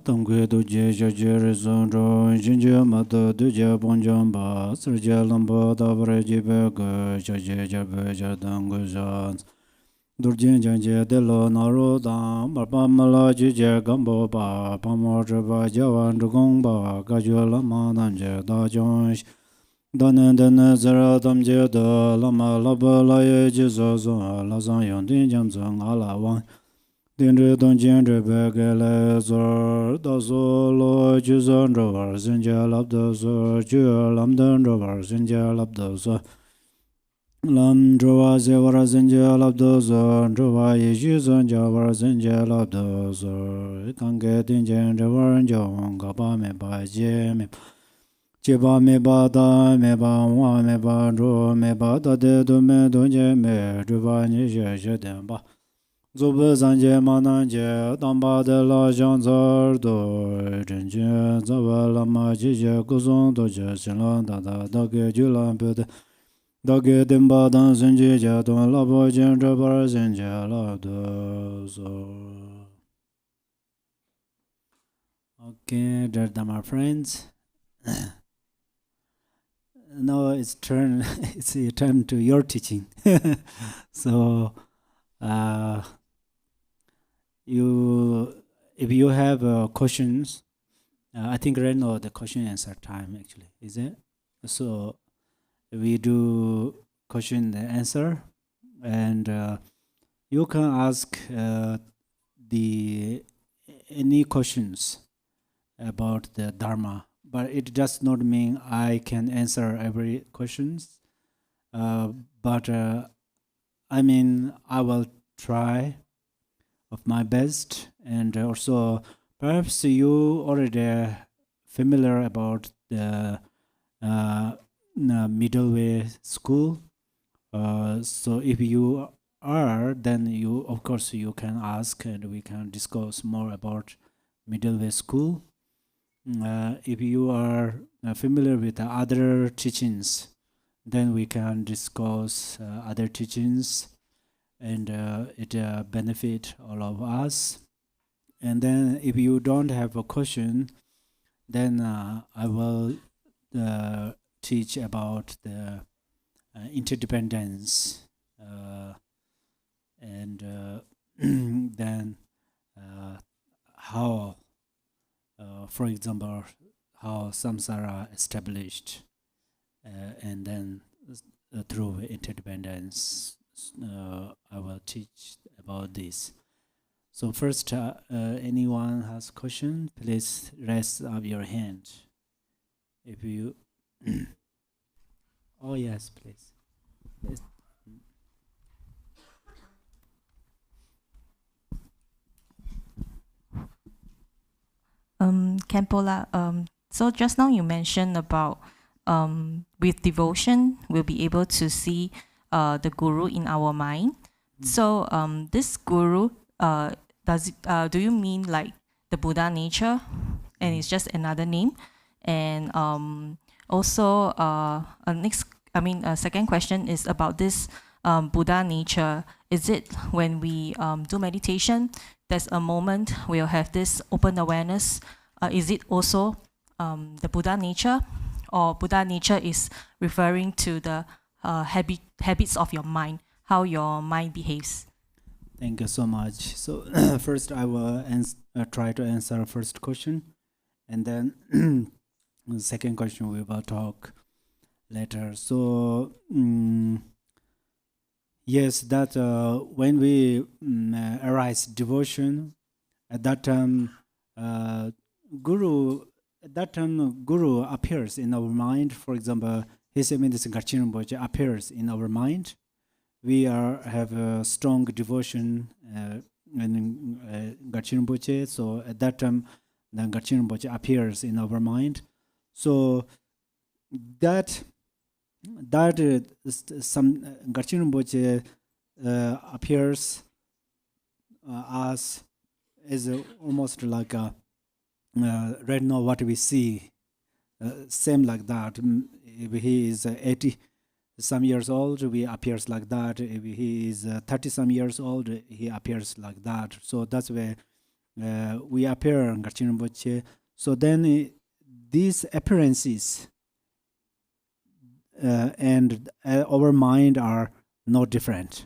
Tangwe do je je zon ro jinje ma do je bon jamba serje lamba da vre je be ge je be je dang jan durjin je de lo na ro da ma pa ma la je gambo ba pa mo je ba ja wan gong ba ga je la ma nan je da jon da nen de ne zera dam je de la ma la ba la ye je zo la zan yon din jam zang ala wan Dendri donjin rebe gele zor da zo lo ju zon ro war zinja lab da zo ju lam den ro war zinja lab da zo lam ro wa ze war zinja lab da zo ro wa ye ju zon ja war zinja lab da zo kan ge din jen re war jong ga ba me ba je me je ba me ba da me ba wa me ba ro me ba da de do me do je me ro ba ni je den ba Zobe zanje mananje damba de la janzar do renje zawa lama jije guzon do je chenlan da da ge julan bede da ge demba dan zenje ja don la bo jen de bar zenje la do zo. Okay, that's my friends. Now it's your turn to your teaching. So if you have questions, I think right now the question answer time actually, is it? So we do question and answer, and you can ask any questions about the Dharma, but it does not mean I can answer every questions. But I mean, I will try of my best, and also perhaps you already familiar about the middle way school. So if you are, then you of course you can ask, and we can discuss more about middle way school. If you are familiar with the other teachings, then we can discuss other teachings, and it benefit all of us. And then if you don't have a question, then I will teach about the interdependence, and then how, for example, how samsara established, and then through interdependence, I will teach about this. So first, anyone has question, please raise up your hand. If you, oh yes, please. Yes. Khenpo, so just now you mentioned about with devotion we'll be able to see the guru in our mind. So this guru, do you mean like the Buddha nature, and it's just another name? And also second question is about this Buddha nature. Is it when we do meditation, there's a moment we'll have this open awareness? Is it also the Buddha nature, or Buddha nature is referring to the habits of your mind, how your mind behaves? Thank you so much. So first I will try to answer first question, and then the second question we will talk later. So yes, that when we arise devotion, at that time Guru appears in our mind. For example, His Eminence Garchen appears in our mind. We have a strong devotion in Garchen Rinpoche, so at that time, then Garchen Rinpoche appears in our mind. So that some Garchen Rinpoche appears as is almost like a right now what we see, same like that. If he is 80 some years old, he appears like that. If he is 30 some years old, he appears like that. So that's where we appear in Garchen Rinpoche. So then these appearances and our mind are not different.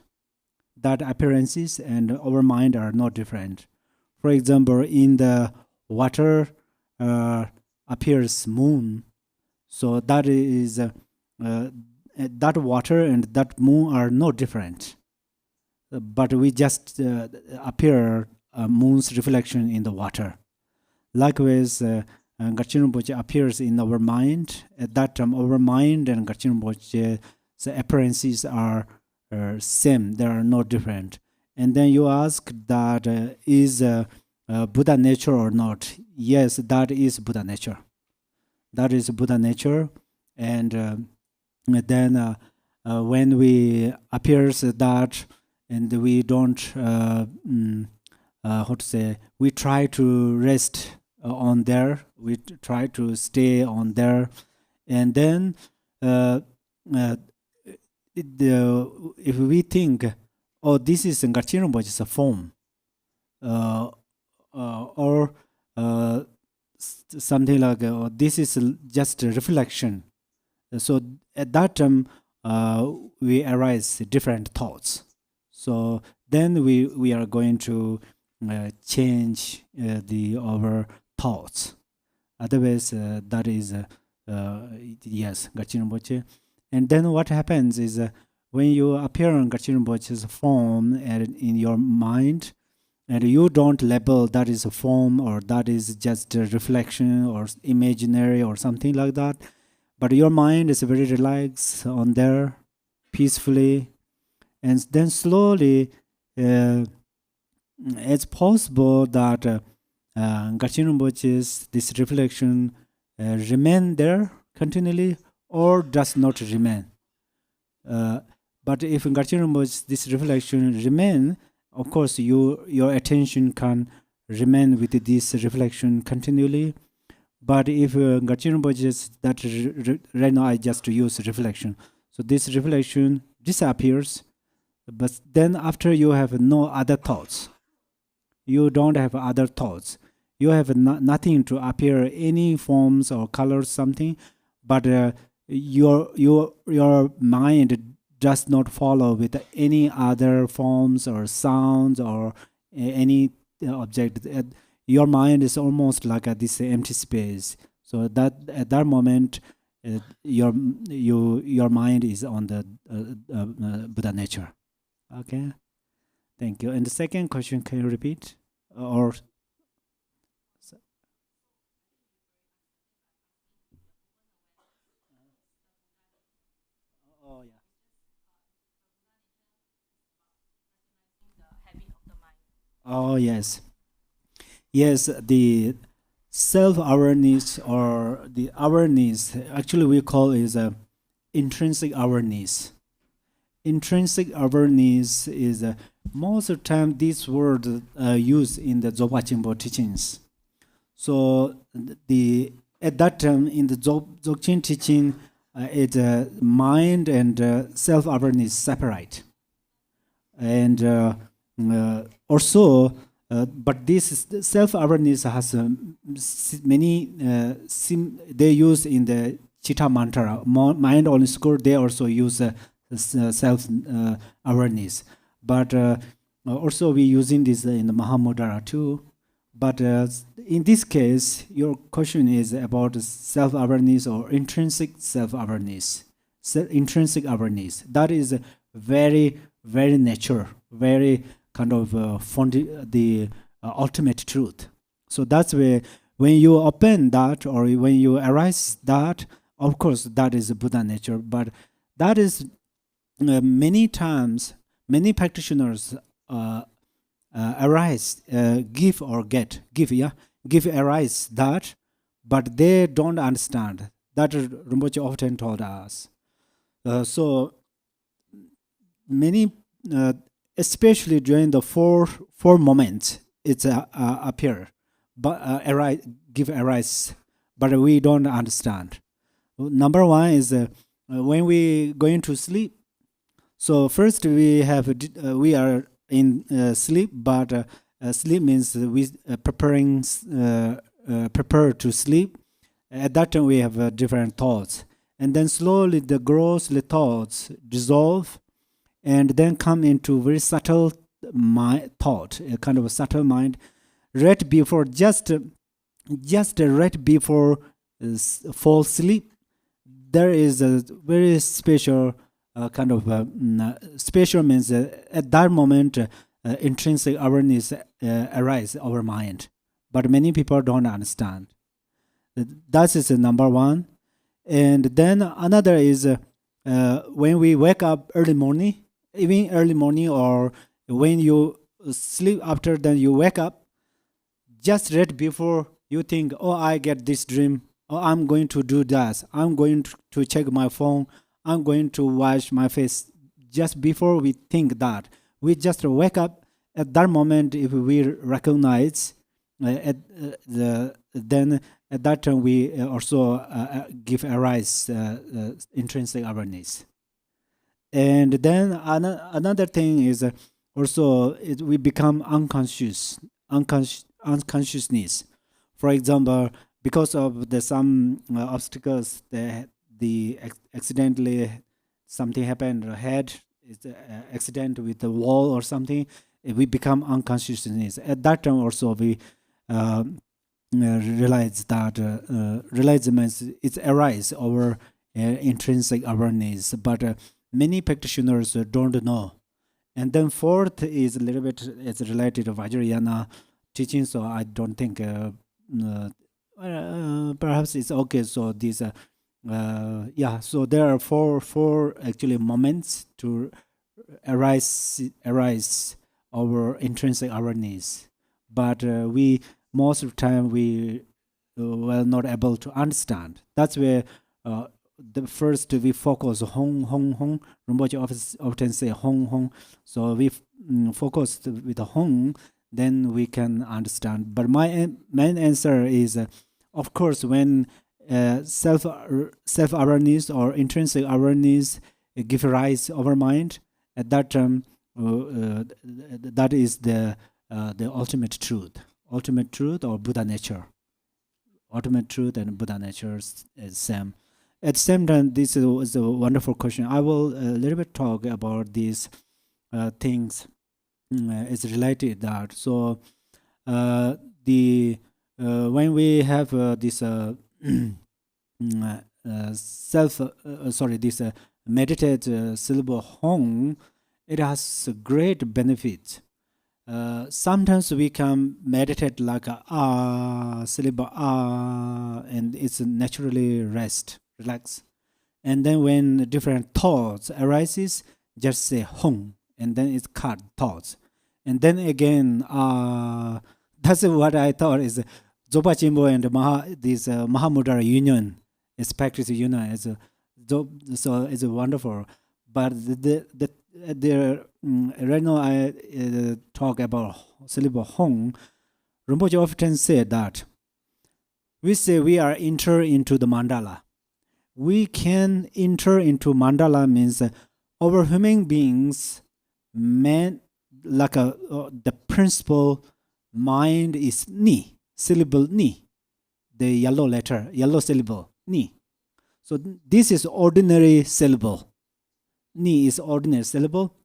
That appearances and our mind are not different. For example, in the water appears moon. So that is that water and that moon are not different. But we just appear moon's reflection in the water. Likewise, Garchen Rinpoche appears in our mind. At that time, our mind and Garchen Rinpoche's appearances are same. They are not different. And then you ask that is Buddha nature or not? Yes, that is Buddha nature. That is Buddha nature. And then when we appears that, and we don't, how to say, we try to rest on there. We try to stay on there. And then if we think, oh, this is Garchen Rinpoche's a form, or something like, oh, this is just a reflection. So at that time, we arise different thoughts. So then we are going to change our thoughts. Otherwise, that is yes, Garchen Rinpoche. And then what happens is when you appear on Garchen Rinpoche's form and in your mind, and you don't label that is a form or that is just a reflection or imaginary or something like that, but your mind is very relaxed on there, peacefully, and then slowly it's possible that Garchen Rinpoche's this reflection remain there continually or does not remain. But if Garchen Rinpoche's this reflection remain, of course your attention can remain with this reflection continually. But if Garchen Rinpoche's that right now I just use reflection, so this reflection disappears, but then after you have no other thoughts, you don't have other thoughts, you have nothing to appear any forms or colors something, but your mind does not follow with any other forms or sounds or any object. Your mind is almost like this empty space. So that at that moment, your mind is on the Buddha nature. Okay, thank you. And the second question, can you repeat? Or oh yeah. Oh yes. Yes, the self-awareness or the awareness, actually we call is a intrinsic awareness. Intrinsic awareness is most of the time this word used in the Dzogpa Chenpo teachings. So at that time in the Dzogchen teaching, it's mind and self-awareness separate. And also, but this self-awareness has many, they use in the Chitta mantra, mind only score, they also use self-awareness. But also we using this in the Mahamudra too. But in this case, your question is about self-awareness or intrinsic self-awareness. Intrinsic awareness. That is very, very nature, very kind of the ultimate truth. So that's where when you open that or when you arise that, of course, that is Buddha nature. But that is many times, many practitioners arise, give or get, give arise that, but they don't understand. That Rinpoche often told us. So many, especially during the four moments, it's appear, but arise, give arise, but we don't understand. Number one is when we going to sleep. So first we are in sleep, but Sleep means we prepare to sleep. At that time we have different thoughts, and then slowly the grossly thoughts dissolve, and then come into very subtle thought, a kind of a subtle mind, right before just right before fall asleep. There is a very special special means at that moment intrinsic awareness arise our mind, but many people don't understand. That is number one. And then another is when we wake up early morning, even early morning, or when you sleep after, then you wake up, just right before you think, oh, I get this dream, oh, I'm going to do that, I'm going to check my phone, I'm going to wash my face. Just before we think that, we just wake up. At that moment, if we recognize, then at that time we also give arise intrinsic awareness. And then another thing is also we become unconsciousness. For example, because of some obstacles, the accidentally something happened, head is accident with the wall or something, we become unconsciousness. At that time also we realize that realize it's arise our intrinsic awareness, but many practitioners don't know. And then fourth is a little bit, it's related to Vajrayana teaching, so I don't think perhaps it's okay. So these so there are four actually moments to arise our intrinsic awareness, but we most of the time we were not able to understand. That's where the first we focus hong hong hong. Rinpoche often say hong hong. So we focus with the hong, then we can understand. But my main answer is, of course, when self awareness or intrinsic awareness give rise our mind, at that time that is the ultimate truth or Buddha nature. Ultimate truth and Buddha nature is same. At the same time, this is a wonderful question. I will a little bit talk about these things. It's related that. So the when we have this this meditate syllable hong, it has a great benefit. Sometimes we can meditate like a syllable and it's naturally relax. And then when different thoughts arises, just say hong, and then it's cut thoughts. And then again, that's what I thought is Zopa Chimbo and this Mahamudra union, is practice union, so it's wonderful. But right now I talk about syllable hong. Rinpoche often said that we say we are enter into the mandala. We can enter into mandala means our human beings, man, like the principal mind is ni, syllable ni, the yellow syllable ni. So this is ordinary syllable. Ni is ordinary syllable.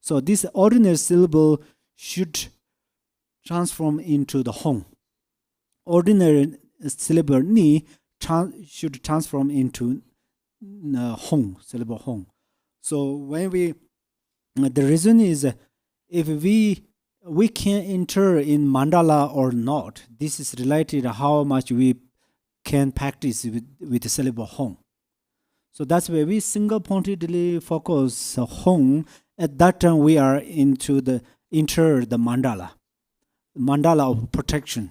So this ordinary syllable should transform into the hong. Ordinary syllable ni should transform into hong, syllable hong. So when we, the reason is if we can enter in mandala or not, this is related to how much we can practice with the syllable hong. So that's where we single-pointedly focus hong. At that time, we are enter the mandala of protection.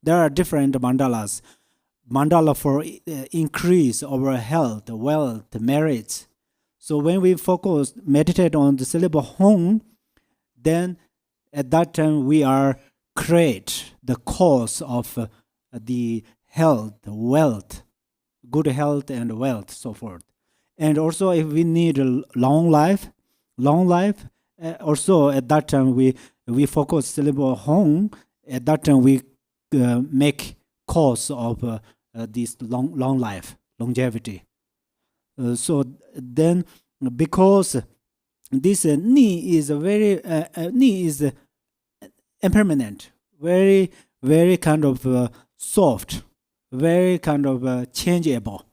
There are different mandalas. Mandala for increase our health, wealth, merits. So when we meditate on the syllable hong, then at that time we are create the cause of the health, wealth, good health and wealth, so forth. And also if we need a long life, also at that time we we focus syllable Hong, at that time we make cause of this long life, longevity. So then, because this Ni is Ni is impermanent, very kind of soft, very kind of changeable.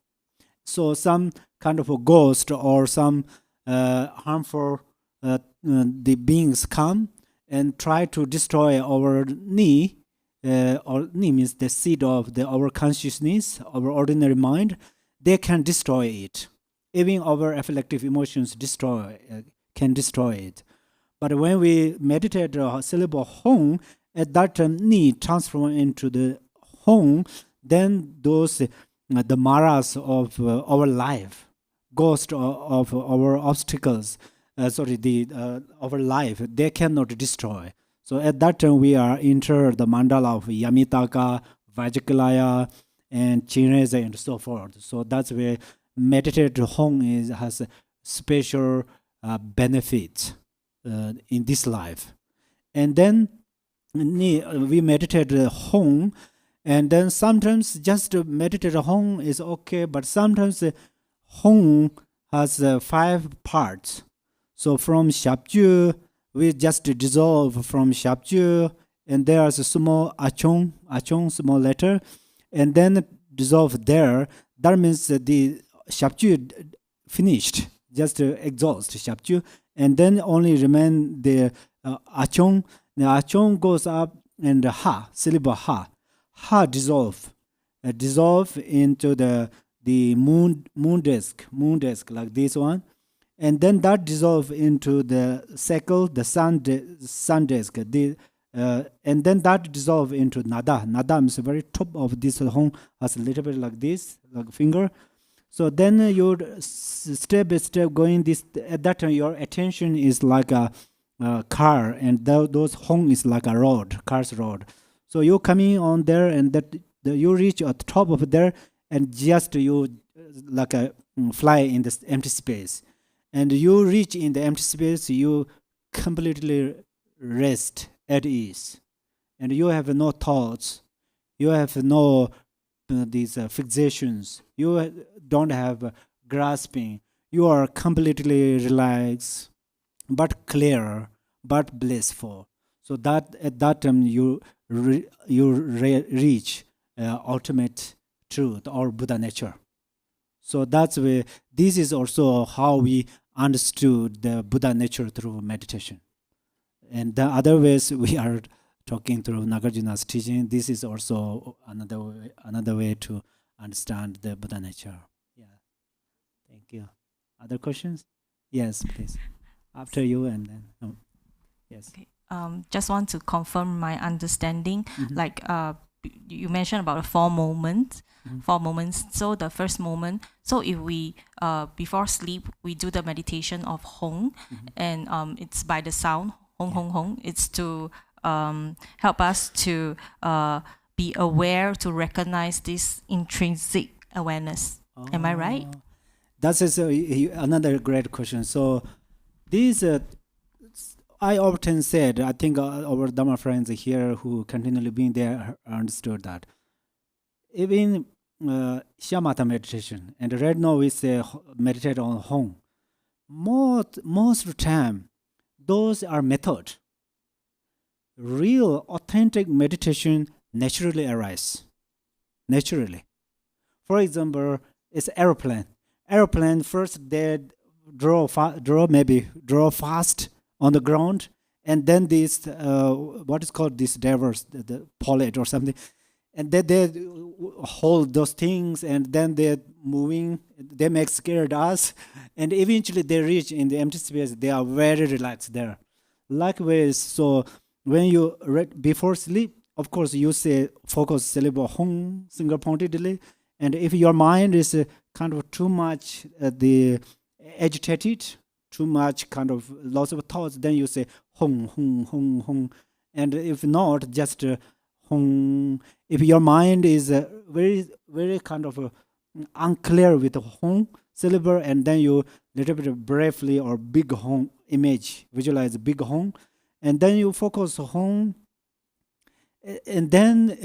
So some kind of a ghost or some harmful the beings come and try to destroy our Ni, or Ni means the seed of our consciousness, our ordinary mind. They can destroy it. Even our affective emotions can destroy it. But when we meditate syllable Hong, at that time Ni transform into the Hong, then those the maras of our life, ghost of our obstacles, our life, they cannot destroy. So at that time we are enter the mandala of Yamitaka, Vajrakalaya, and Chinreza and so forth. So that's where meditate Hong has a special benefits in this life. And then we meditate Hong, and then sometimes just meditate Hong is okay, but sometimes Hong has 5 parts. So from Shabju, we just dissolve from Shabju, and there's a small achong, small letter, and then dissolve there. That means the Shabju finished, just exhaust Shabju, and then only remain the achong. The achong goes up, and ha, syllable ha dissolve into the moon disk like this one, and then that dissolve into the circle, the sun disk, and then that dissolve into nada. Nada is the very top of this Hong, has a little bit like this, like finger. So then you step by step going this. At that time, your attention is like a car, and those Hong is like a road, car's road. So you're coming on there, and you reach at the top of there, and just you like a fly in this empty space. And you reach in the empty space, you completely rest at ease. And you have no thoughts. You have no these fixations. You don't have grasping. You are completely relaxed, but clear, but blissful. So that at that time you reach ultimate truth or Buddha nature. So that's where this is also how we understood the Buddha nature through meditation. And the other ways we are talking through Nagarjuna's teaching, this is also another way to understand the Buddha nature. Yeah. Thank you. Other questions? Yes, please. After you, and then yes. Okay. Just want to confirm my understanding. Mm-hmm. Like you mentioned about the 4 moments. Mm-hmm. 4 moments. So the first moment. So if we before sleep we do the meditation of Hong, Mm-hmm. and it's by the sound Hong Hong Hong. It's to help us to be aware, to recognize this intrinsic awareness. Am I right? That's another great question. So these I often said, I think our Dhamma friends here who continually been there understood that. Even shamatha meditation, and right now we say meditate on Hong. Most of the time, those are method. Real, authentic meditation naturally arise. Naturally. For example, it's aeroplane. Aeroplane first they draw fast on the ground, and then this what is called this divers, the pilot or something, and then they hold those things, and then they're moving. They make scared us, and eventually they reach in the empty space. They are very relaxed there. Likewise, so when you before sleep, of course you say focus syllable Hong single pointedly, and if your mind is kind of too much agitated, too much kind of lots of thoughts, then you say Hong Hong Hong Hong, and if not, just Hong. If your mind is very very kind of unclear with Hong syllable, and then you little bit briefly or big Hong image, visualize big Hong, and then you focus home, and then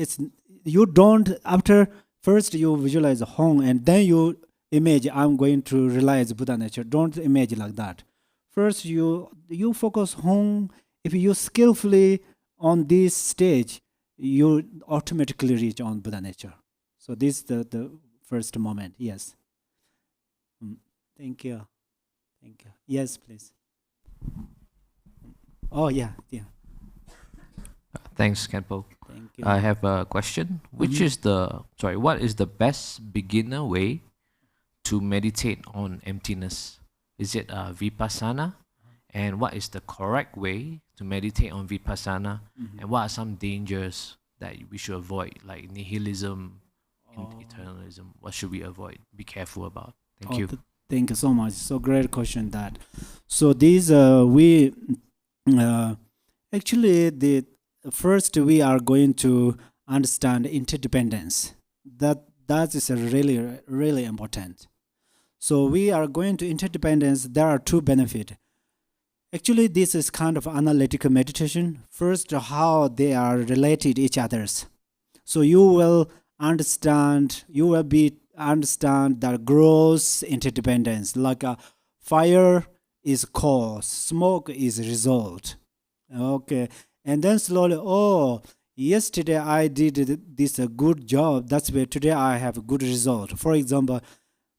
you don't, after first you visualize home, and then you image I'm going to realize Buddha nature. Don't imagine like that. First you focus home. If you skillfully on this stage, you automatically reach on Buddha nature. So this is the first moment. Yes. Thank you. Thank you. Yes, please. Oh yeah. Thanks, Khenpo. Thank you. I have a question. What is the best beginner way to meditate on emptiness? Is it vipassana? And what is the correct way to meditate on vipassana? And what are some dangers that we should avoid, like nihilism, eternalism? What should we avoid? Be careful about. Thank you. Thank you so much. So great question that. So these we actually the first we are going to understand interdependence. That is a really important. So we are going to interdependence. There are two benefits. Actually, this is kind of analytical meditation. First, how they are related each others. So you will understand that gross interdependence. Like a fire is cause, smoke is result. Okay, and then slowly, yesterday I did this a good job. That's why today I have a good result. For example,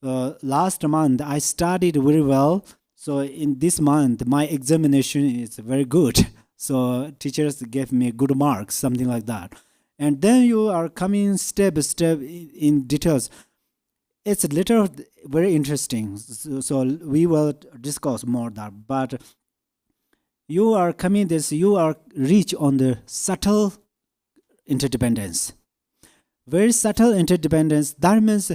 last month I studied very well. So in this month, my examination is very good. So teachers gave me good marks, something like that. And then you are coming step by step in details. It's a little very interesting. So we will discuss more that. But you are coming this, you are reach on the subtle interdependence. Very subtle interdependence. That means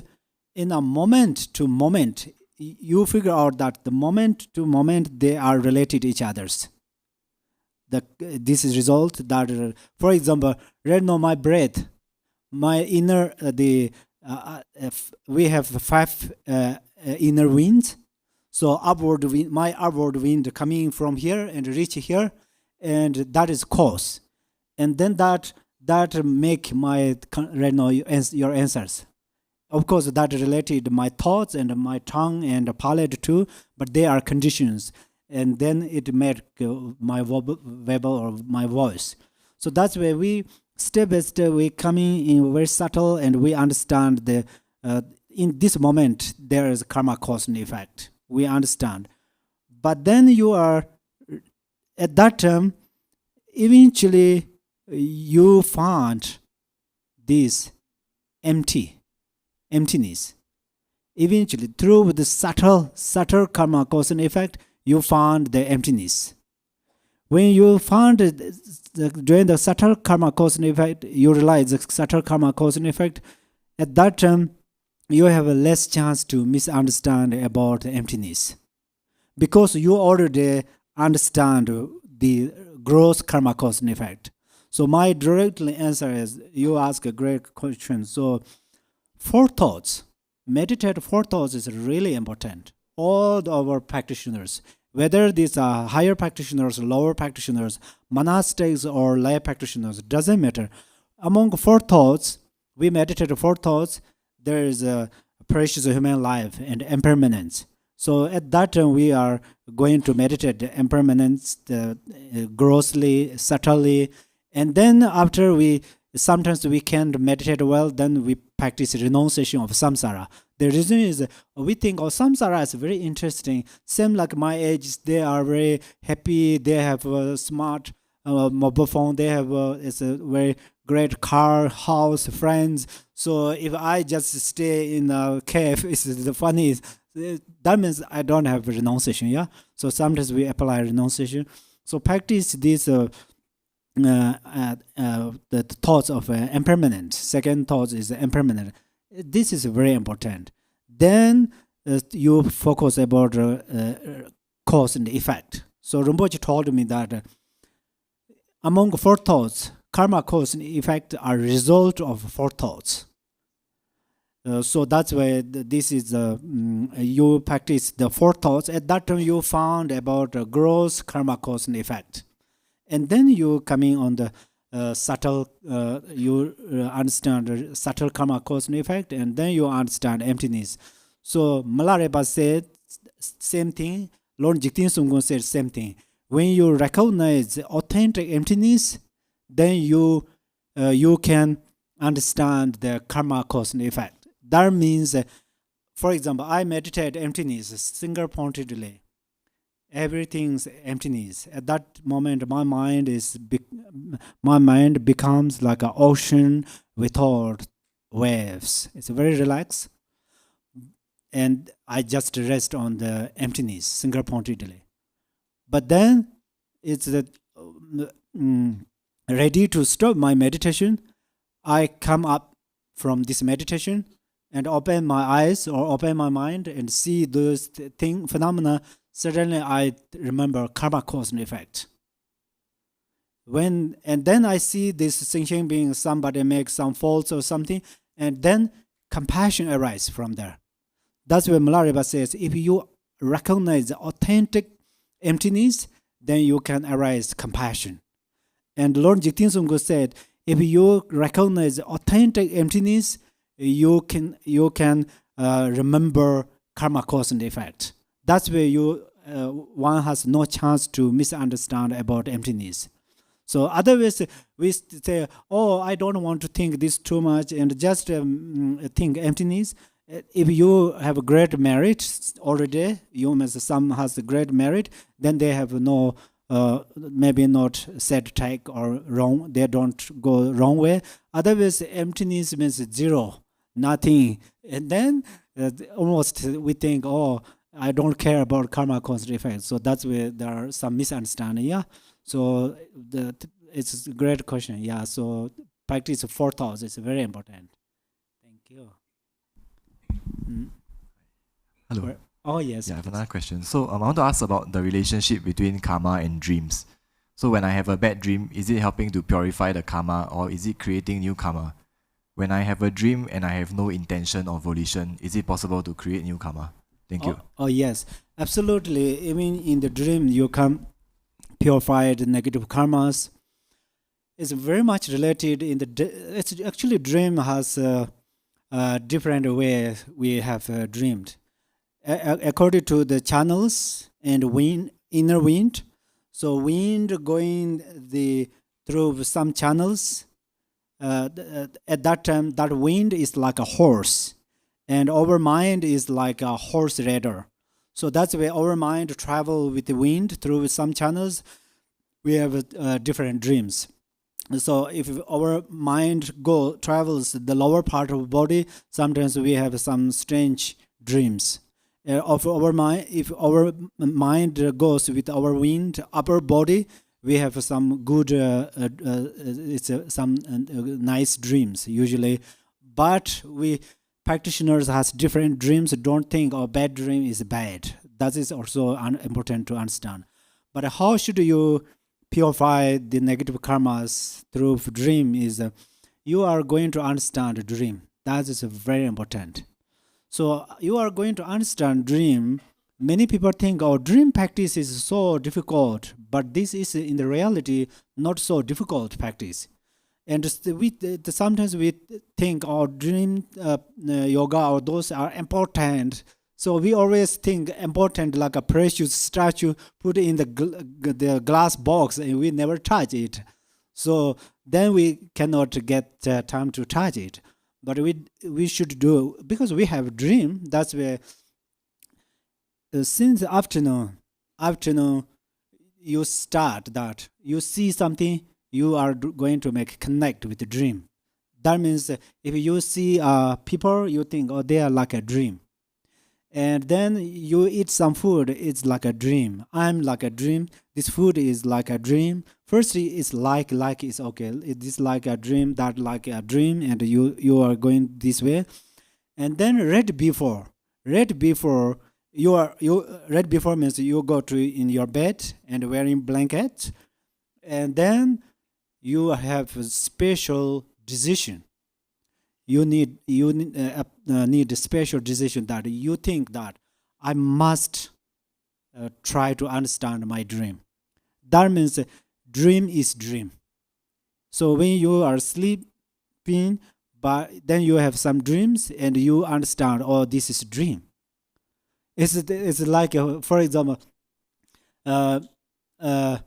in a moment to moment, you figure out that the moment to moment they are related to each others. This is result that, for example, right now my breath, my inner we have 5 inner winds. So upward wind, my upward wind coming from here and reach here, and that is cause, and then that make my right now your answers. Of course, that related my thoughts and my tongue and palate too, but they are conditions, and then it made my verbal or my voice. So that's where we step by step we coming in very subtle, and we understand the in this moment there is karma cause and effect. We understand, but then you are at that time. Eventually, you find this emptiness. Eventually, through the subtle karma cause and effect, you find the emptiness. When you find during the subtle karma cause and effect, you realize the subtle karma cause and effect. At that time, you have a less chance to misunderstand about the emptiness, because you already understand the gross karma cause and effect. So my direct answer is, you ask a great question. So 4 thoughts, meditate 4 thoughts is really important. All our practitioners, whether these are higher practitioners, lower practitioners, monastics or lay practitioners, doesn't matter. Among 4 thoughts, we meditate 4 thoughts. There is a precious human life and impermanence. So at that time, we are going to meditate the impermanence grossly, subtly, and then after sometimes we can't meditate well, then we practice renunciation of samsara. The reason is we think samsara is very interesting. Same like my age, they are very happy. They have a smart mobile phone. They have it's a very great car, house, friends. So if I just stay in a cave, it's the funny. That means I don't have renunciation. Yeah. So sometimes we apply renunciation. So practice this. The thoughts of impermanent. Second thought is impermanent. This is very important. Then you focus about cause and effect. So Rinpoche told me that among 4 thoughts, karma, cause, and effect are result of 4 thoughts. So that's why this is you practice the 4 thoughts. At that time, you found about gross karma, cause, and effect. and then you coming on the subtle, you understand the subtle karma cause and effect, and then you understand emptiness. So Milarepa said same thing. Lord Jigten Sumgön said same thing. When you recognize authentic emptiness, then you can understand the karma cause and effect. That means, for example, I meditate emptiness single-pointedly. Everything's emptiness. At that moment, my mind becomes like an ocean without waves. It's very relaxed, and I just rest on the emptiness single-pointedly. But then it's ready to stop my meditation. I come up from this meditation and open my eyes or open my mind and see those phenomena. Suddenly I remember karma cause and effect. And then I see this sentient being, somebody makes some faults or something, and then compassion arises from there. That's where Milarepa says, if you recognize the authentic emptiness, then you can arise compassion. And Lord Jigten Sumgön said, if you recognize authentic emptiness, you can remember karma cause and effect. That's where one has no chance to misunderstand about emptiness. So otherwise, we say, oh, I don't want to think this too much, and just think emptiness. If you have a great merit already, some has a great merit, then they have no, maybe not set track or wrong, they don't go wrong way. Otherwise, emptiness means zero, nothing. And then almost we think, oh, I don't care about karma cause and effect. So that's where there are some misunderstanding. Yeah. So it's a great question. Yeah. So practice of 4 thoughts is very important. Thank you. Hello. Oh, yes. Yeah, I have another question. So I want to ask about the relationship between karma and dreams. So when I have a bad dream, is it helping to purify the karma, or is it creating new karma? When I have a dream and I have no intention or volition, is it possible to create new karma? Thank you. Oh, yes. Absolutely. Even in the dream, you can purify the negative karmas. It's very much related in it's actually dream has different way we have dreamed. According to the channels and wind, inner wind. So wind going through some channels. At that time, that wind is like a horse, and our mind is like a horse rider. So that's where our mind travel with the wind through some channels. We have different dreams. So if our mind travels the lower part of the body, sometimes we have some strange dreams. Of our mind, if our mind goes with our wind upper body, we have some good, some nice dreams usually. But practitioners has different dreams. Don't think bad dream is bad. That is also important to understand. But how should you purify the negative karmas through dream is you are going to understand the dream. That is very important. So you are going to understand dream. Many people think dream practice is so difficult, but this is in the reality not so difficult practice. And sometimes we think dream yoga or those are important. So we always think important like a precious statue put in the glass box and we never touch it. So then we cannot get time to touch it. But we should do, because we have a dream. That's where since afternoon, you start that. You see something, you are going to connect with the dream. That means if you see people, you think, they are like a dream. And then you eat some food, it's like a dream. I'm like a dream. This food is like a dream. Firstly, it's like it's okay. It is like a dream, that like a dream, and you are going this way. And then right before means you go to in your bed and wearing blanket, and then you have a special decision. You need a special decision that you think that I must try to understand my dream. That means dream is dream. So when you are sleeping, but then you have some dreams and you understand, oh, this is dream. It's like, for example, uh, uh,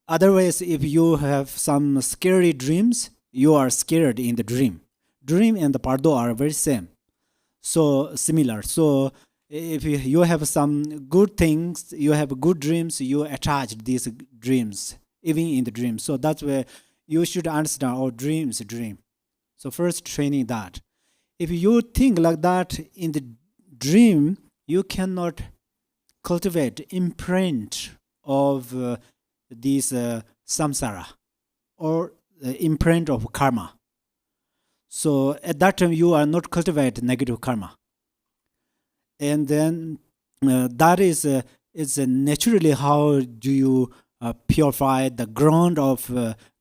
otherwise, if you have some scary dreams, you are scared in the dream. Dream and the pardo are very so similar. So if you have some good things, you have good dreams, you attach these dreams even in the dream. So that's where you should understand, oh, dream is a dream. So first training that. If you think like that in the dream, you cannot cultivate imprint of this samsara or imprint of karma. So at that time, you are not cultivate negative karma. And then that is naturally how do you purify the ground of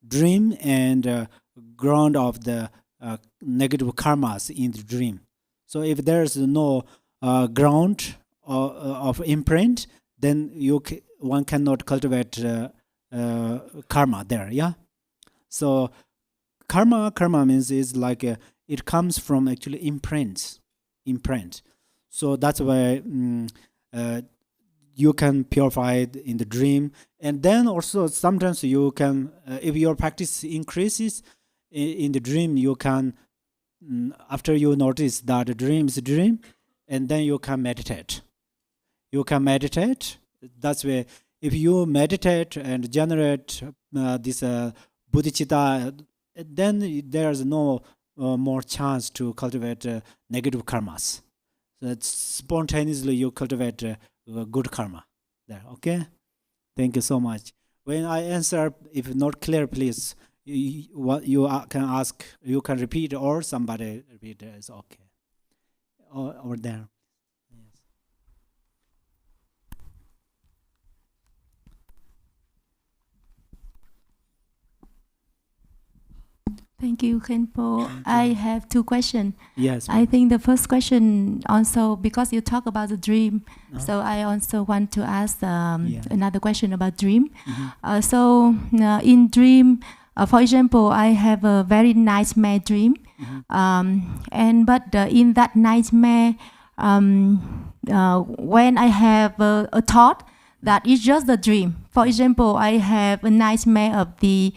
dream and ground of the negative karmas in the dream. So if there's no ground of imprint, then one cannot cultivate karma there. Yeah. So karma means is like it comes from actually imprint. So that's why you can purify it in the dream, and then also sometimes you can, if your practice increases in the dream, you can, after you notice that the dream is a dream, and then you can meditate. That's why if you meditate and generate this bodhicitta, then there's no more chance to cultivate negative karmas. So it's spontaneously you cultivate good karma there. Okay, thank you so much. When I answer, if not clear, please what you can ask, you can repeat, or somebody repeat. Is okay. Or there. Yes. Thank you, Khenpo. I have two questions. Yes. I think the first question also, because you talk about the dream, so I also want to ask another question about dream. So in dream, for example, I have a very nightmare dream, but in that nightmare, when I have a thought that is just a dream. For example, I have a nightmare of the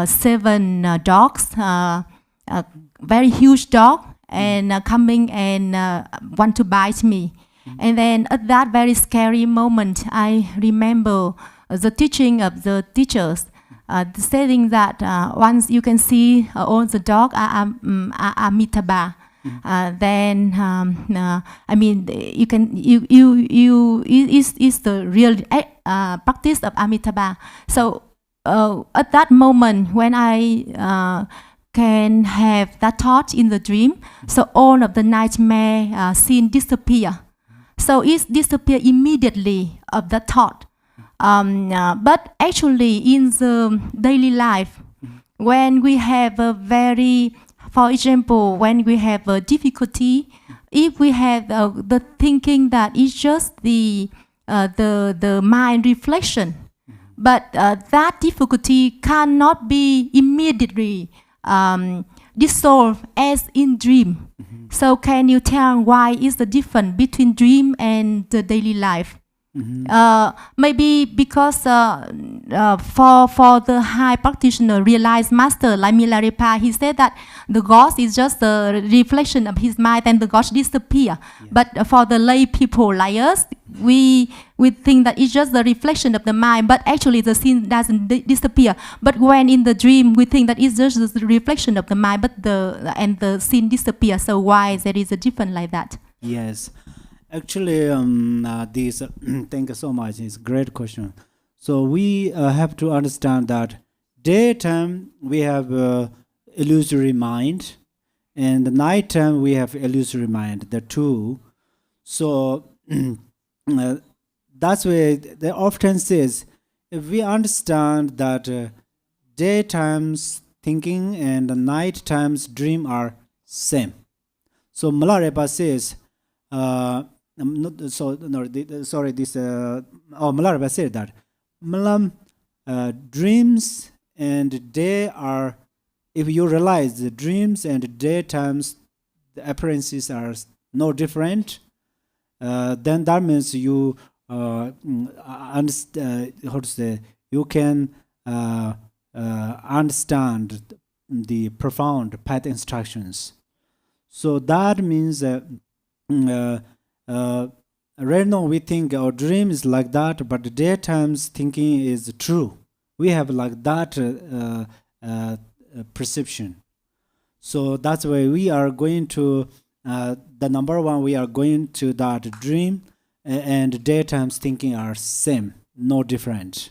7 dogs, very huge dog, and coming and want to bite me. And then at that very scary moment, I remember the teaching of the teachers, saying that once you can see all the dog are Amitabha. Then I mean you can is the real practice of Amitabha. So at that moment when I can have that thought in the dream, so all of the nightmare scene disappear. So it disappear immediately of that thought. But actually in the daily life, when we have a very, for example, when we have a difficulty, if we have the thinking that it's just the mind reflection, but that difficulty cannot be immediately dissolved as in dream. So can you tell why is the difference between dream and the daily life? Maybe because for the high practitioner, realized master like Milarepa, he said that the ghost is just a reflection of his mind and the ghost disappear. Yes. But for the lay people like us, we think that it's just the reflection of the mind, but actually the scene doesn't disappear. But when in the dream, we think that it's just the reflection of the mind, but the scene disappears. So why there is a difference like that? Yes. Actually, thank you so much. It's a great question. So we have to understand that daytime we have illusory mind, and the nighttime we have illusory mind. The two. So that's why they often says, if we understand that daytime's thinking and the nighttime's dream are same. So Milarepa says. Milarepa said that dreams and day are, if you realize the dreams and daytimes the appearances are no different, then that means you understand, how to say, you can understand the profound path instructions. So that means right now we think our dream is like that, but the daytime's thinking is true. We have like that perception. So that's why we are going to the number one. We are going to that dream and daytime's thinking are same, no different.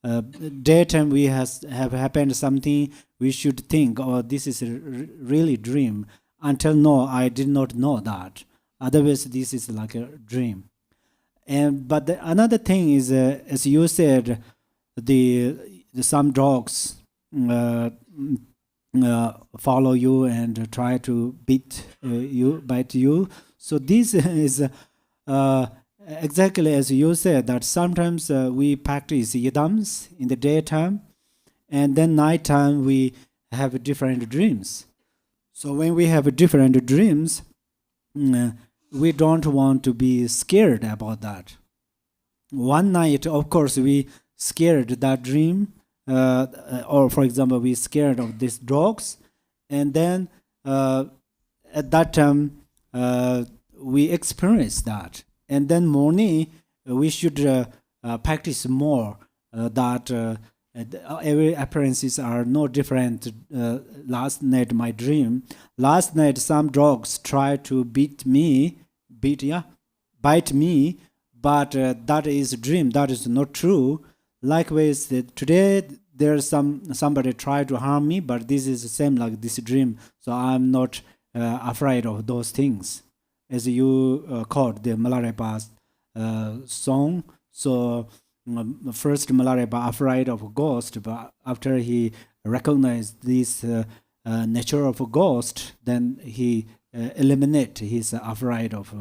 Daytime we have happened something, we should think, oh, this is really dream. Until now, I did not know that. Otherwise, this is like a dream. But another thing is, as you said, the some dogs follow you and try to bite you. So this is exactly as you said, that sometimes we practice yidams in the daytime, and then nighttime we have different dreams. So when we have different dreams, we don't want to be scared about that. One night, of course, we scared that dream, or for example, we scared of these dogs, and then at that time we experience that, and then morning we should practice more that every appearances are no different. Last night my dream. Last night some dogs tried to bite me, but that is a dream. That is not true. Likewise, today there's somebody tried to harm me, but this is the same like this dream. So I'm not afraid of those things. As you called the Milarepa's song. So first Milarepa afraid of a ghost, but after he recognized this nature of a ghost, then he eliminate his afraid of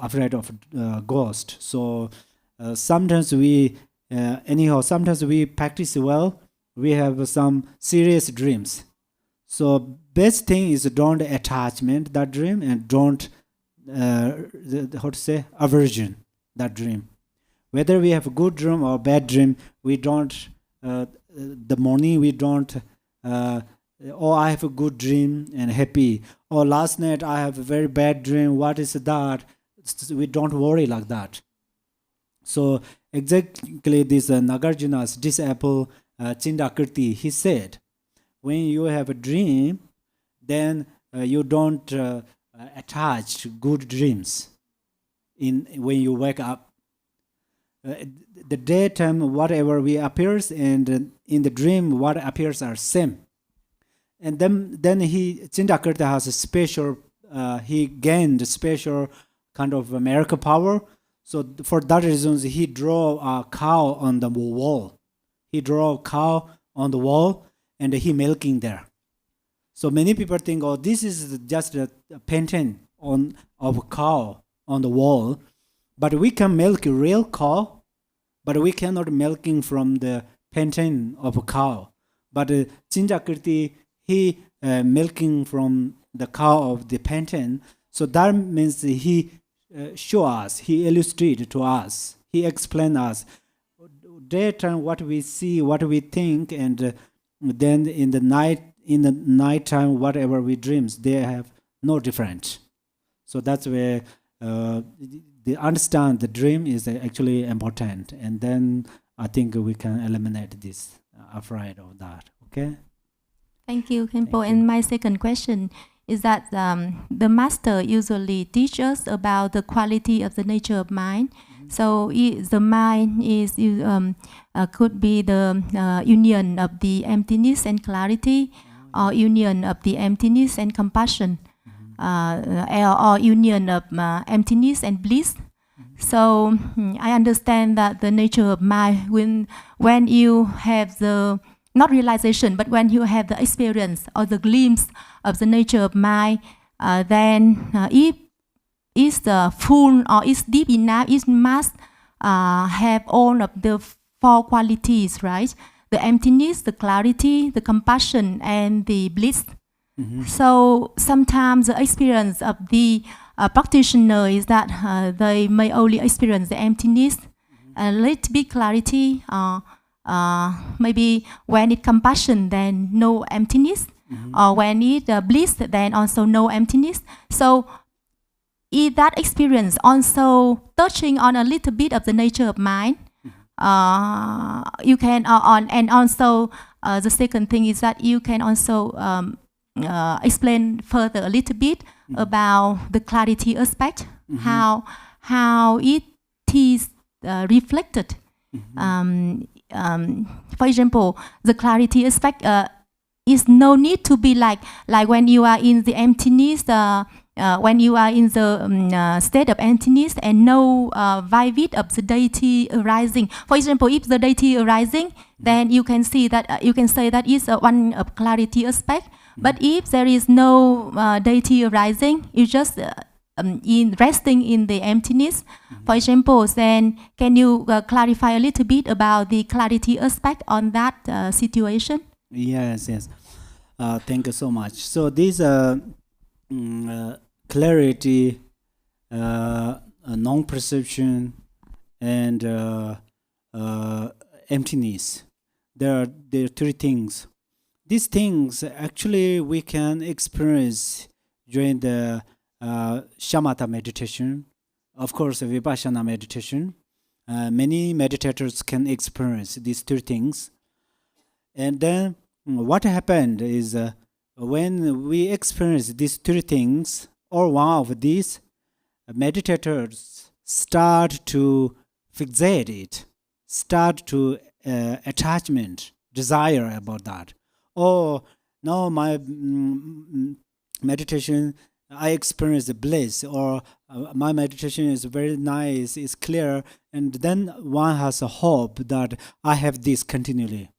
afraid of ghost. So sometimes we sometimes we practice well, we have some serious dreams. So best thing is don't attachment that dream, and don't how to say, aversion that dream. Whether we have a good dream or bad dream, we don't the morning we don't oh, I have a good dream and happy, or last night I have a very bad dream, what is that? We don't worry like that. So exactly this Nagarjuna's disciple Chindakirti, he said, when you have a dream, then you don't attach good dreams when you wake up. The daytime, whatever we appears, and in the dream, what appears are same. And then Chindakirti has a special, he gained a special kind of miracle power. So for that reason, he drew a cow on the wall. He drew a cow on the wall, and he milking there. So many people think, oh, this is just a painting of a cow on the wall. But we can milk a real cow, but we cannot milking from the painting of a cow. But Chindakirti, he milking from the cow of the painting. So that means he show us, he illustrate to us, he explain us daytime what we see, what we think, and then in the nighttime whatever we dreams, they have no difference. So that's where they understand the dream is actually important, and then I think we can eliminate this afraid of that. Okay. Thank you, Khenpo. And my second question is that the master usually teach us about the quality of the nature of mind. So the mind is could be the union of the emptiness and clarity, or union of the emptiness and compassion, or union of emptiness and bliss. So I understand that the nature of mind, when you have the not realization, but when you have the experience or the glimpse of the nature of mind, then if it's full or it's deep enough, it must have all of the four qualities, right? The emptiness, the clarity, the compassion, and the bliss. So sometimes the experience of the practitioner is that they may only experience the emptiness, a little bit clarity, maybe when it compassion, then no emptiness, or when it bliss, then also no emptiness. So if that experience also touching on a little bit of the nature of mind, you can and also the second thing is that you can also explain further a little bit about the clarity aspect, how it is reflected. For example, the clarity aspect is no need to be like when you are in the emptiness, when you are in the state of emptiness and no vivid of the deity arising. For example, if the deity arising, then you can see that you can say that is one of clarity aspect. But if there is no deity arising, you just in resting in the emptiness. For example, then can you clarify a little bit about the clarity aspect on that situation? Yes. Thank you so much. So these clarity, non-perception, and emptiness. There are three things. These things actually we can experience during the shamatha meditation. Of course, vipassana meditation. Many meditators can experience these three things. And then what happened is when we experience these three things, or one of these, meditators start to fixate it, start to attachment, desire about that. Oh, now my meditation, I experience bliss, or my meditation is very nice, it's clear, and then one has a hope that I have this continually.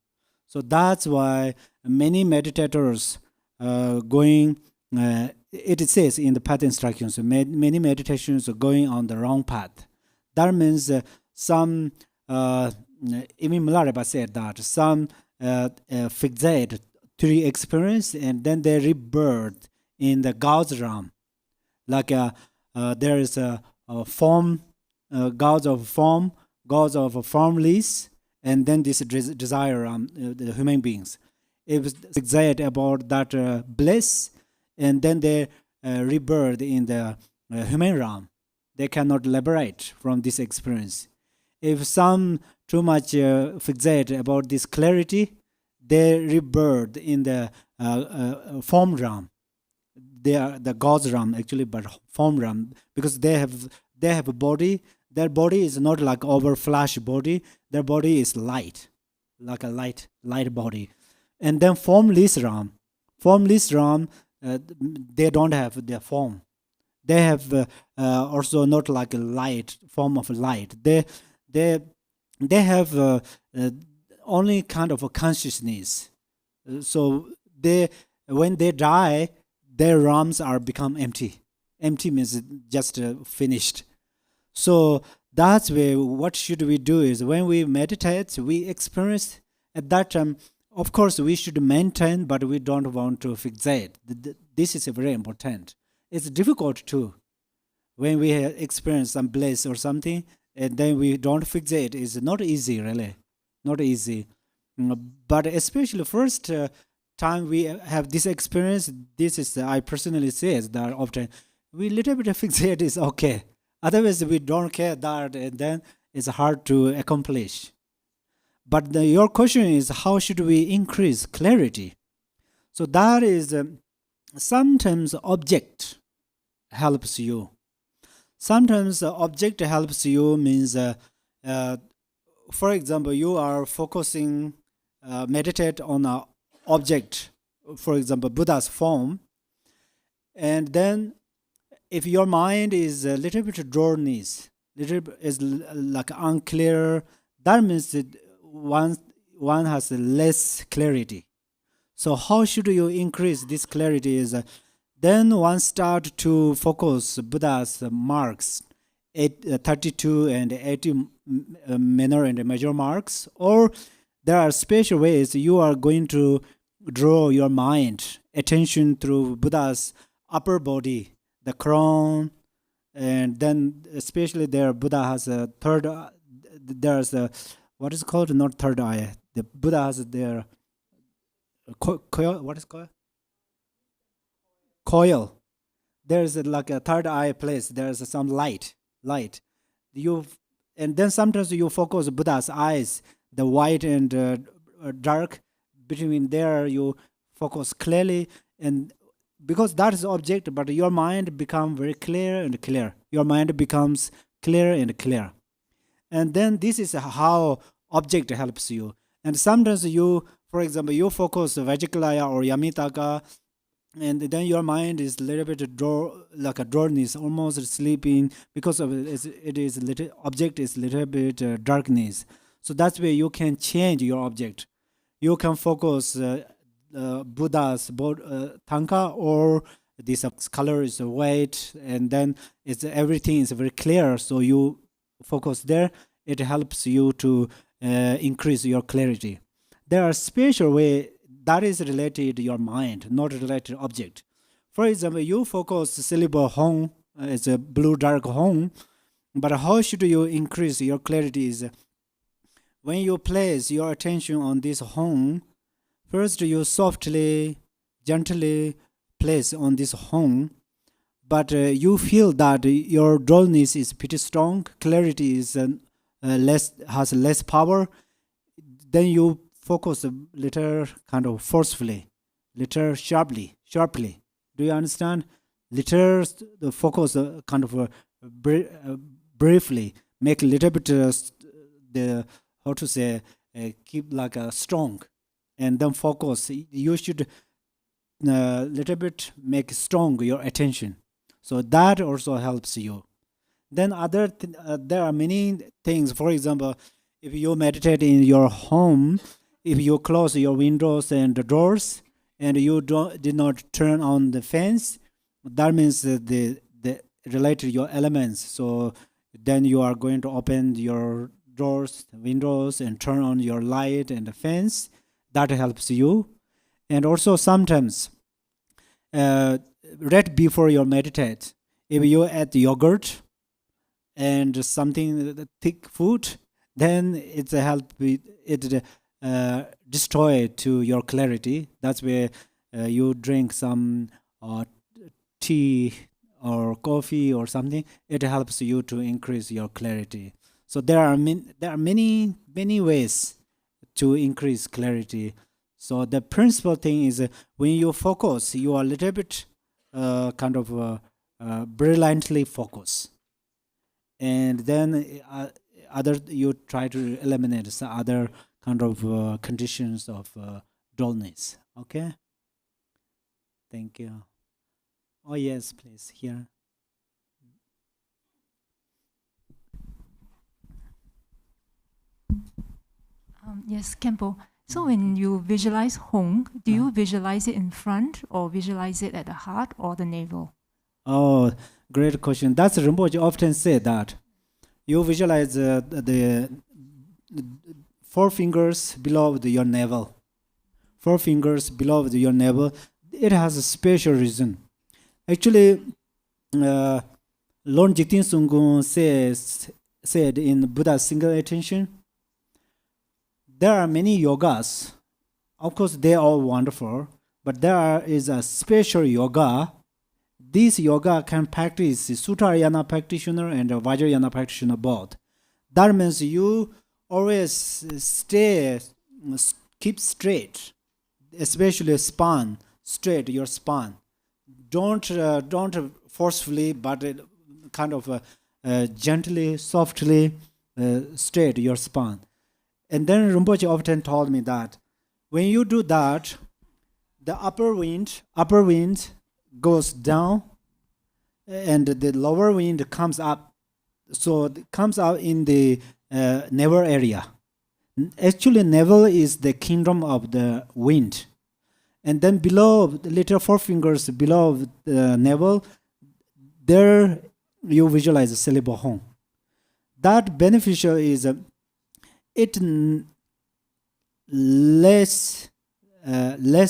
So that's why many meditators going, it says in the path instructions, many meditations are going on the wrong path. That means some, even Milarepa said that, some fixate three experience and then they rebirth in the God's realm. Like there is a form, gods of form, gods of formless, and then this desire the human beings. It was fixate about that bliss, and then they rebirth in the human realm. They cannot liberate from this experience. If some too much fixate about this clarity, they rebirth in the form realm. They are the God's realm actually, but form realm, because they have a body. Their body is not like our flesh body. Their body is light, like a light body. And then formless realm, they don't have their form. They have also not like a light form of light. They have only kind of a consciousness. So when they die, their realms are become empty. Empty means just finished. So that's where what should we do is when we meditate, we experience at that time. Of course, we should maintain, but we don't want to fixate. This is very important. It's difficult too. When we experience some bliss or something, and then we don't fixate, it's not easy, really. Not easy. But especially first time we have this experience, this is, I personally say that often, we little bit of fixate is okay. Otherwise, we don't care that, and then it's hard to accomplish. But your question is, how should we increase clarity? So that is, sometimes object helps you. Sometimes object helps you means, for example, you are focusing, meditate on an object, for example, Buddha's form, and then if your mind is a little bit drawness, is like unclear, that means that one has less clarity. So how should you increase this clarity is Then one start to focus Buddha's marks, 32 and 80 minor and major marks, or there are special ways you are going to draw your mind, attention through Buddha's upper body, the crown, and then especially there Buddha has a third, there's a, what is called, not third eye, the Buddha has their, what is called? Coil. There's like a third eye place, there's some light. And then sometimes you focus Buddha's eyes, the white and dark, between there you focus clearly, and because that is object, but your mind becomes very clear and clear. Your mind becomes clear and clear. And then this is how object helps you. And sometimes you, for example, you focus Vajrakalaya or Yamitaka, and then your mind is a little bit like a darkness, almost sleeping, because of it is little object is little bit darkness. So that's where you can change your object. You can focus Buddha's tanka, or this color is white, and then it's everything is very clear. So you focus there. It helps you to increase your clarity. There are special way that is related to your mind, not related to object. For example, you focus syllable hong, it's a blue dark hong, but how should you increase your clarity is when you place your attention on this hong, first you softly, gently place on this hong, but you feel that your dullness is pretty strong, clarity is has less power, then you focus a little kind of forcefully, little sharply. Do you understand? Little the focus kind of briefly, make a little bit the how to say keep like a strong, and then focus. You should little bit make strong your attention. So that also helps you. Then there are many things. For example, if you meditate in your home, if you close your windows and the doors, and you did not turn on the fans, that means that the related your elements. So then you are going to open your doors, windows, and turn on your light and the fans. That helps you. And also sometimes, right before you meditate, if you add yogurt and something thick food, then it's a help. It destroy to your clarity. That's where you drink some tea or coffee or something. It helps you to increase your clarity. So there are many ways to increase clarity. So the principal thing is when you focus, you are a little bit kind of brilliantly focus, and then other you try to eliminate some other kind of conditions of dullness. Okay. Thank you. Oh yes, please here. Yes, Khenpo. So when you visualize Hong, do you visualize it in front or visualize it at the heart or the navel? Oh, great question. That's Rinpoche often say that. You visualize the 4 fingers below your navel. 4 fingers below your navel. It has a special reason. Actually, Lord Jigten Sungkung said in Buddha's single attention, there are many yogas. Of course, they are all wonderful, but there is a special yoga. This yoga can practice Suttarayana practitioner and Vajrayana practitioner both. That means you always keep straight, especially spine, straight your spine. Don't forcefully, but kind of gently, softly straight your spine. And then Rinpoche often told me that when you do that, the upper wind goes down, and the lower wind comes up. So it comes out in the navel area. Actually, navel is the kingdom of the wind. And then below, the little four fingers below the navel, there you visualize the syllable Hong. That beneficial is less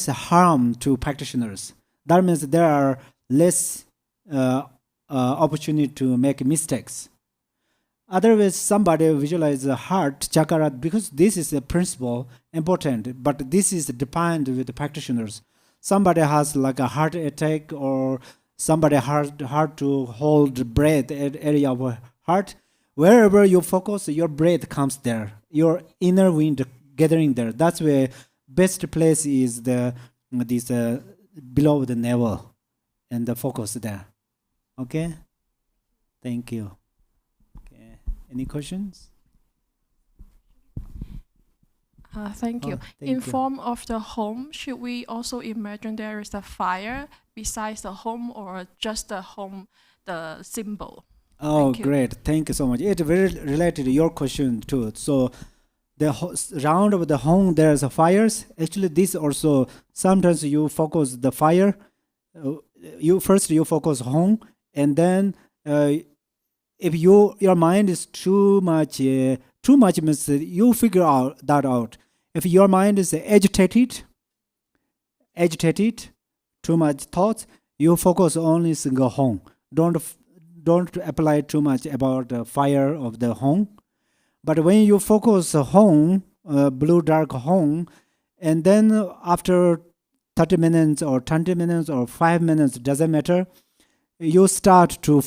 harm to practitioners. That means there are less opportunity to make mistakes. Otherwise, somebody visualize the heart chakra, because this is a principle important, but this is defined with the practitioners. Somebody has like a heart attack, or somebody hard to hold breath at area of heart. Wherever you focus, your breath comes there. Your inner wind gathering there. That's where best place is this below the navel, and the focus there. Okay. Thank you. Okay. Any questions? Thank you. In form of the home, should we also imagine there is a fire besides the home, or just the home, the symbol? Oh, great. Thank you so much. It's very related to your question too. So the round of the home, there's a fires. Actually, this also, sometimes you focus the fire. You focus home, and then if your mind is too much means you figure that out. If your mind is agitated, too much thoughts, you focus only single home. Don't apply too much about the fire of the home. But when you focus home, blue dark home, and then after 30 minutes or 20 minutes or 5 minutes, doesn't matter, you start to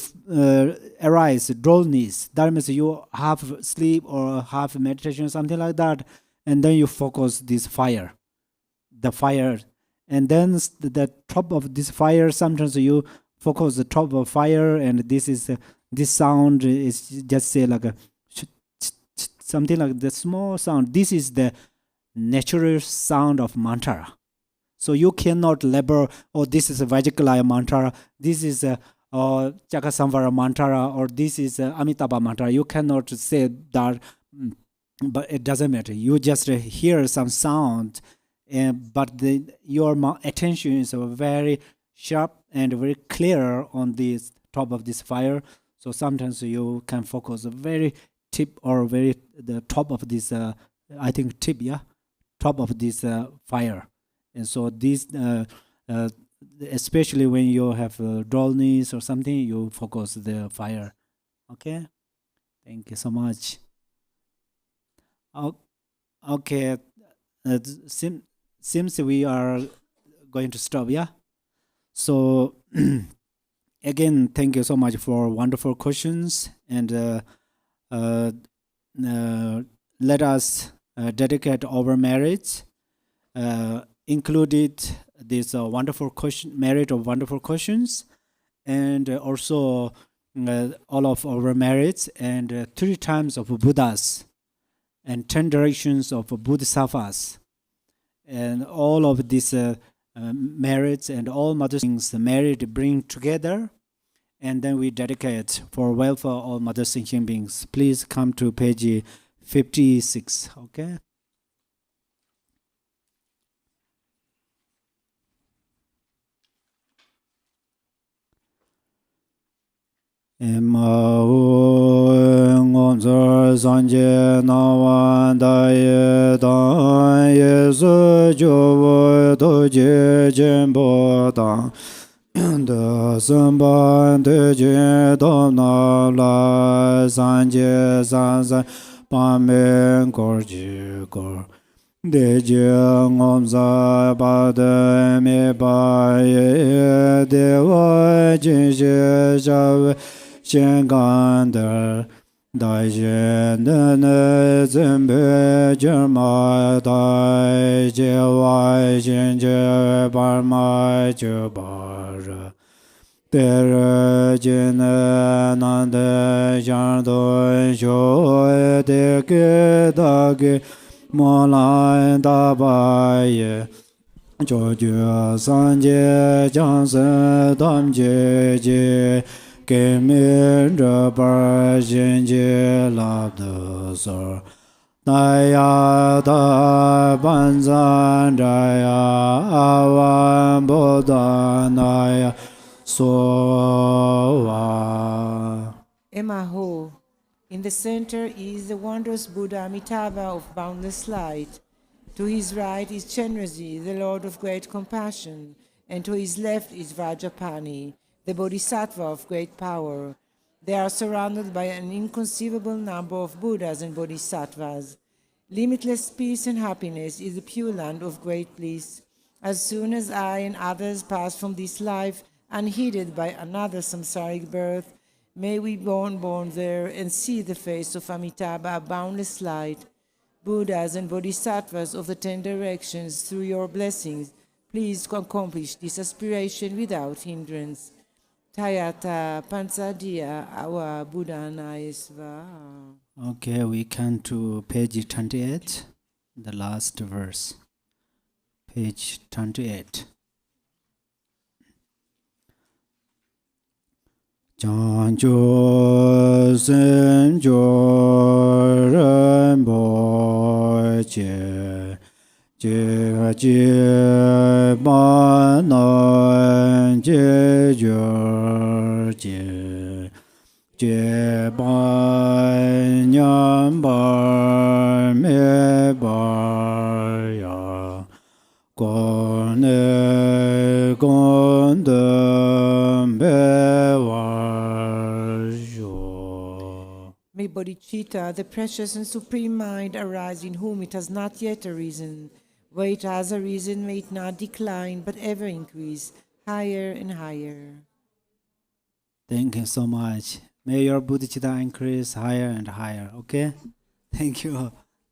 arise dullness. That means you have sleep or have meditation, something like that, and then you focus the fire, and then the top of this fire. Sometimes you focus the top of fire, and this sound is just say like a something like the small sound. This is the natural sound of mantra. So you cannot label, oh, this is a Vajikalaya mantra, this is a Chakasamvara mantra, or this is a Amitabha mantra. You cannot say that, but it doesn't matter. You just hear some sound, but your attention is very sharp and very clear on this top of this fire. So sometimes you can focus very tip or very the top of this, I think tip, top of this fire. And so this, especially when you have dullness or something, you focus the fire. Okay? Thank you so much. Okay. Seems we are going to stop, yeah? So, again, thank you so much for wonderful questions. And let us dedicate our marriage. Included this wonderful question, merit of wonderful questions, and also all of our merits, and 3 times of Buddhas, and 10 directions of Bodhisattvas, and all of these merits and all Mother Things merit bring together, and then we dedicate for welfare all Mother Sentient beings. Please come to page 56. Okay. Ema ngomzar sanje nawan daye dan yesu jowo doje jembo dan da samban deje dom na la sanje sansan pamen gorji gor deje ngomza bade me baye dewa jinje jawe 先干的大贤的真白正马大结外先结巴马就巴热得热见的难的相对学的给大给莫来大白也 就觉三界将生当结结 给明着把心结拉的事儿， Daya da banzan daya awan bodhanaya sowa. Emaho. In the center is the wondrous Buddha Amitabha of boundless light. To his right is Chenrezig, the Lord of great compassion, and to his left is Vajrapani, the Bodhisattva of great power. They are surrounded by an inconceivable number of Buddhas and Bodhisattvas. Limitless peace and happiness is the pure land of great bliss. As soon as I and others pass from this life, unheeded by another samsaric birth, may we born there and see the face of Amitabha, boundless light. Buddhas and Bodhisattvas of the 10 directions, through your blessings, please accomplish this aspiration without hindrance. Tayata Pansadia Awa Buddhanaisva. Okay, we come to page 28, the last verse. Page 28. Chanjo Senjo Rinpoche Je Banan Je Jorje Je Banyan Bar Me Bar Ya Gone Gondam Bewarjo. May Bodhicitta, the precious and supreme mind, arise in whom it has not yet arisen. Where it has arisen, may it not decline, but ever increase, higher and higher. Thank you so much. May your bodhicitta increase higher and higher. Okay? Thank you.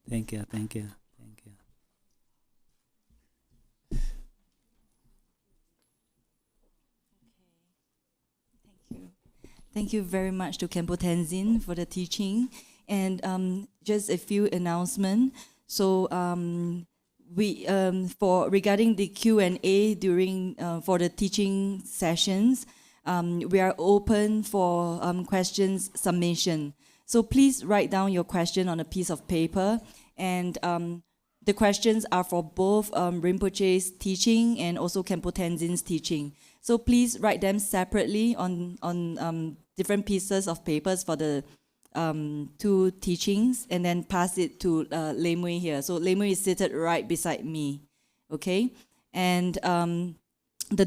Thank you. Thank you. Thank you. Thank you very much to Khenpo Tenzin for the teaching. And just a few announcements. So we for regarding the Q&A during for the teaching sessions, we are open for questions submission. So please write down your question on a piece of paper, and the questions are for both Rinpoche's teaching and also Khenpo Tenzin's teaching. So please write them separately on different pieces of papers for the two teachings, and then pass it to Lei Mui here. So Lei Mui is seated right beside me, okay? And